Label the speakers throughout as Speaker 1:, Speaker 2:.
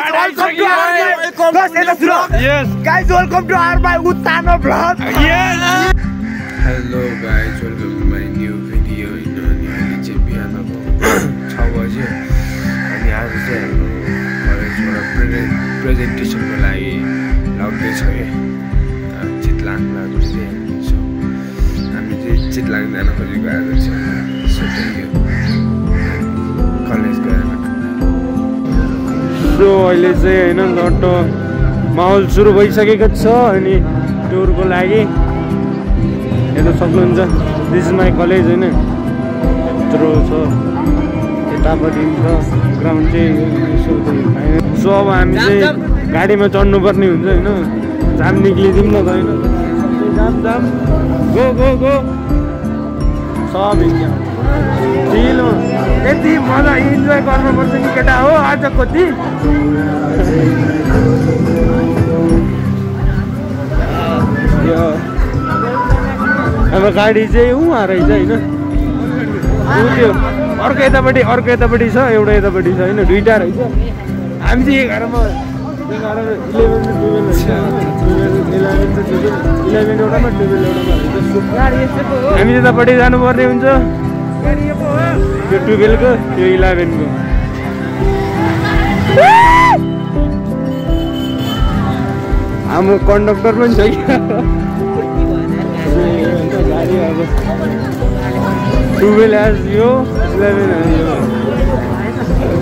Speaker 1: Guys, welcome to our my Uttano vlog.
Speaker 2: Yes. Hello guys, welcome to my new video. अहिले चाहिँ बिहानको 6 बजे अनि आज चाहिँ कलेजबाट प्रेजेन्टेसनको लागि लाग्दैछ है चितलाङ लाग्दैछ सो हामी चाहिँ चितलाङ जान खोजेको आज चाहिँ सो त्यही कलेज गएर सो अहिले चाहिँ हैन लट्टो माहौल सुरु भइसकेको छ अनि टुरको लागि हेर्न सक्नुहुन्छ दिस इज माई कलेज हैन यत्रो छ यतापट्टि छ ग्राउन्ड चाहिँ सो अब हामी चाहिँ गाडीमा चढ्नु पर्ने हुन्छ हैन जाम निक्लिदिउँ न त हैन जाम जाम गो गो गो सब चिल यति मजा इन्जोय गर्नुपर्छ नि केटा हो आज कति अब गाडी चाहिँ उहाँ रहेछ होइन त्यो अर्को यतापट्टि छ एउटा यतापट्टि छ होइन दुईवटा रहेछ हामी चाहिँ 11 मा 11 एउटामा 12 एउटामा हामी यतापट्टि जानुपर्ने हुन्छ यो 12 को यो 11 को हाम्रो कन्डक्टर पनि छ कि गाडी अब 12 आज यो 11 यो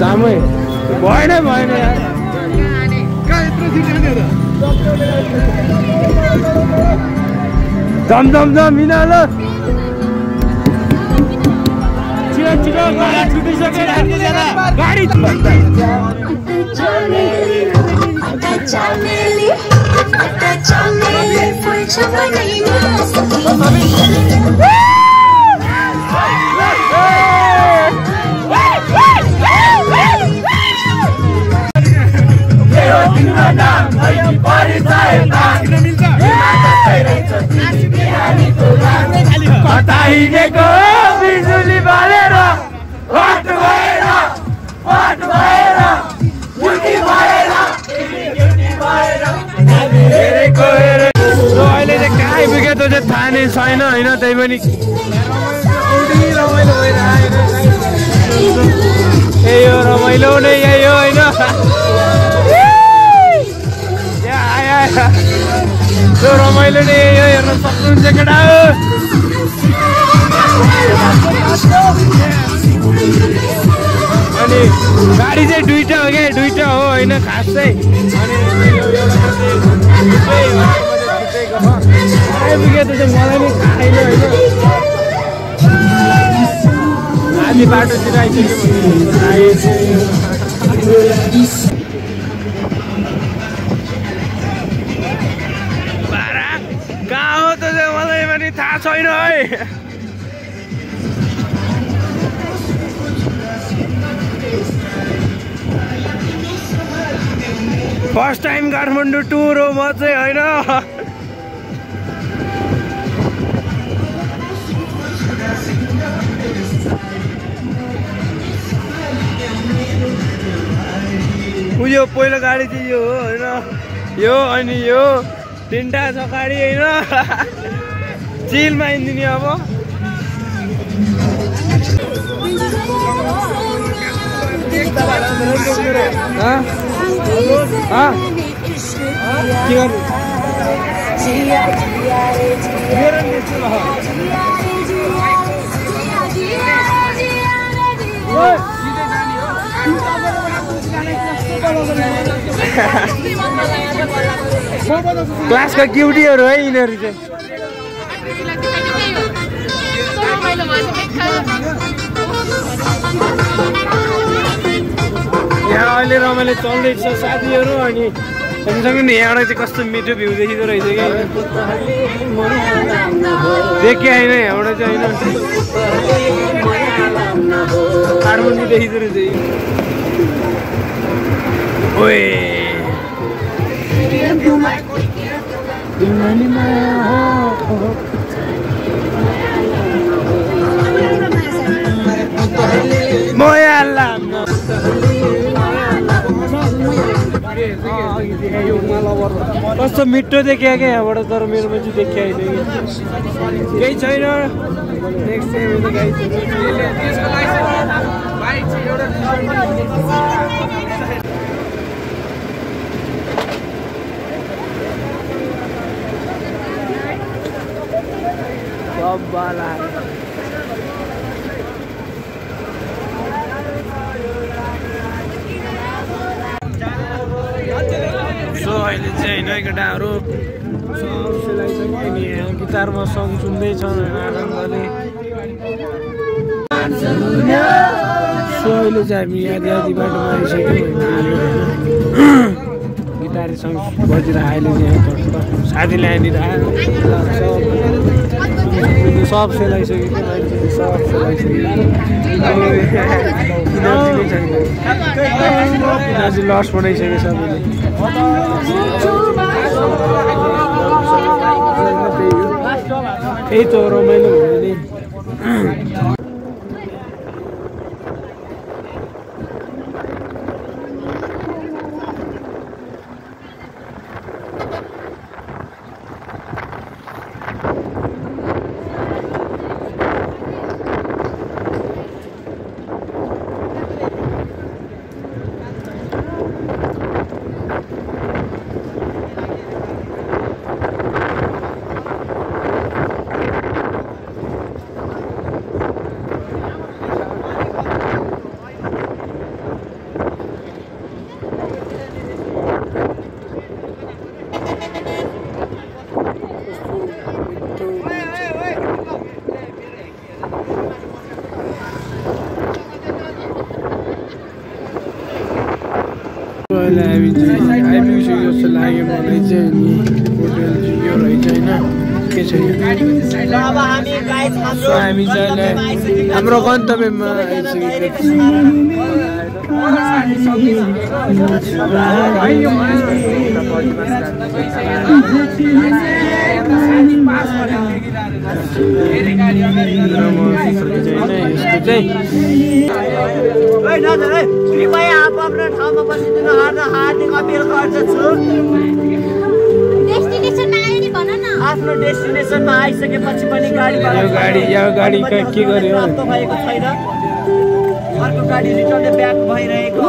Speaker 2: जामै भएन यार जम मिनाल छिटो गाडी छुटिसक्यो गाडी बताइनेको बिजुली बालेर वाट भएर युटी भएर अहिले चाहिँ कहाँ आइपुग्यो त्यो चाहिँ थाहा नै छैन होइन त्यही पनि रमाइलो भइरहेको यही हो रमाइलो नै यही हो होइन त्यो रमाइलो नै यही हो हेर्न सक्नुहुन्छ केटा हो अनि गाडी चाहिँ दुईटा हो क्या दुईटा हो होइन खास चाहिँ अनि आइपुग्यो त्यो चाहिँ मलाई नै खाएन होइन हामी बाटोतिर आइसक्यो कहाँ हो त चाहिँ मलाई पनि थाहा छैन है फर्स्ट टाइम काठमाडौँ टुर हो म चाहिँ होइन यो पहिलो गाडी चाहिँ यो हो होइन यो अनि यो तीनटा छ गाडी होइन चिलमा हिँड्दिने अब क्लासका क्युटीहरू है यिनीहरू चाहिँ यहाँ अहिले रमाइलो चल्दैछ साथीहरू अनि सँगसँगै नि यहाँबाट चाहिँ कस्तो मिठो भ्यू देखिँदो रहेछ क्या देखेँ होइन यहाँबाट चाहिँ होइन काठमाडौँ देखिँदो रहेछ ओए मोया कस्तो मिठो देखियो क्या यहाँबाट तर मेरोमा चाहिँ देखियो होइन केही छैन नेक्स्ट सो अहिले चाहिँ होइन केटाहरू सब सिलाइसक्यो नि यहाँ गिटारमा सङ सुन्दैछन् आनन्दले सो अहिले चाहिँ हामी आधी बाटोमा आइसक्यौँ गिटारी सङ बजिरहेको अहिले चाहिँ साथीले यहाँनिर सब सेलाइसक्यो कि मान्छेले सब सेलाइसक्यो यिनीहरू लस बनाइसक्यो सबैले त्यही त रमाइलो भयो नि आइपुगिसक्यो जस्तो लाग्यो मलाई चाहिँ नि होटेल चाहिँ यो रहेछ होइन के छ हामी चाहिँ हाम्रो गन्तव्यमा
Speaker 1: कृपया आफ्नो ठाउँमा बसिदिनु हार्दिक अपिल गर्दछु आफ्नो डेस्टिनेसनमा आइसकेपछि पनि
Speaker 2: गाडी के गर्यो
Speaker 1: भएको छैन अर्को गाडी रिटर्न ब्याक भइरहेको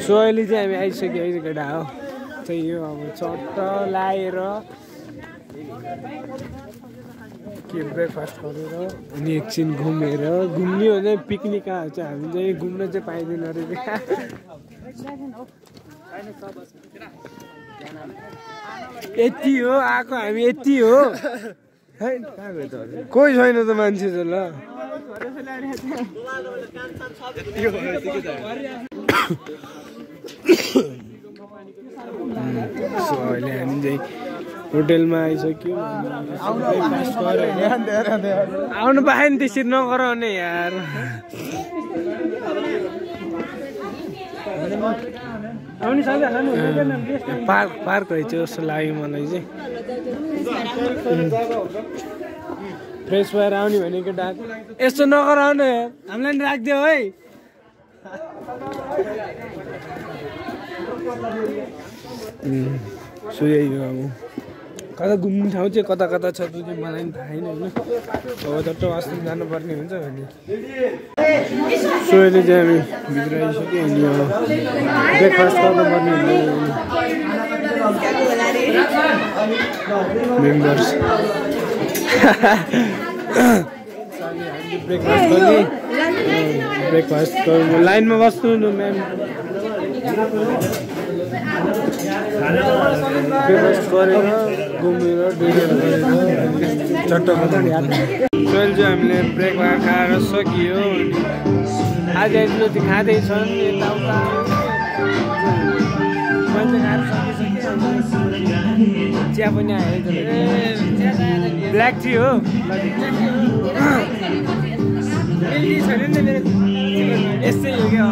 Speaker 2: सो अहिले चाहिँ हामी आइसक्यो केटा हो त्यही हो अब चट्ट लाएर के ब्रेकफास्ट गरेर अनि एकछिन घुमेर घुम्ने हो भने पिकनिक आउँछ हामी चाहिँ घुम्न चाहिँ पाइँदैन रहेछ यति हो आएको हामी यति हो कोही छैन त मान्छे चाहिँ ल सो अहिले हामी चाहिँ होटेलमा आइसक्यौँ आउनु पाएन त्यसरी नगर भने यार पार्क रहेछ जस्तो लाग्यो मलाई चाहिँ फ्रेस भएर आउने भनेको डाक यस्तो नगर आउनु हामीलाई नि राखिदियो है सो यही हो अब कता घुम्ने ठाउँ चाहिँ कता कता छ त्यो चाहिँ मलाई पनि थाहा छैन होइन अब जस्तो वास्तव जानुपर्ने हुन्छ भने सो अहिले चाहिँ हामी भित्र आइसक्यो अनि अब ब्रेकफास्ट गर्नुपर्ने मेम्बर्स ब्रेकफास्ट गर्ने ब्रेकफास्ट गर्नु लाइनमा बस्नु न म्याम ब्रेकफास्ट गरेर घुमेर डिनर गरेर चट्ट सोल चाहिँ हामीले ब्रेकफास्ट खाएर सकियो आज जति खाँदैछन् यताउता मान्छे खाएर सकिसक्यो चिया पनि आयो ब्ल्याक टी हो यस्तै हो क्या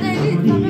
Speaker 2: त्यही हो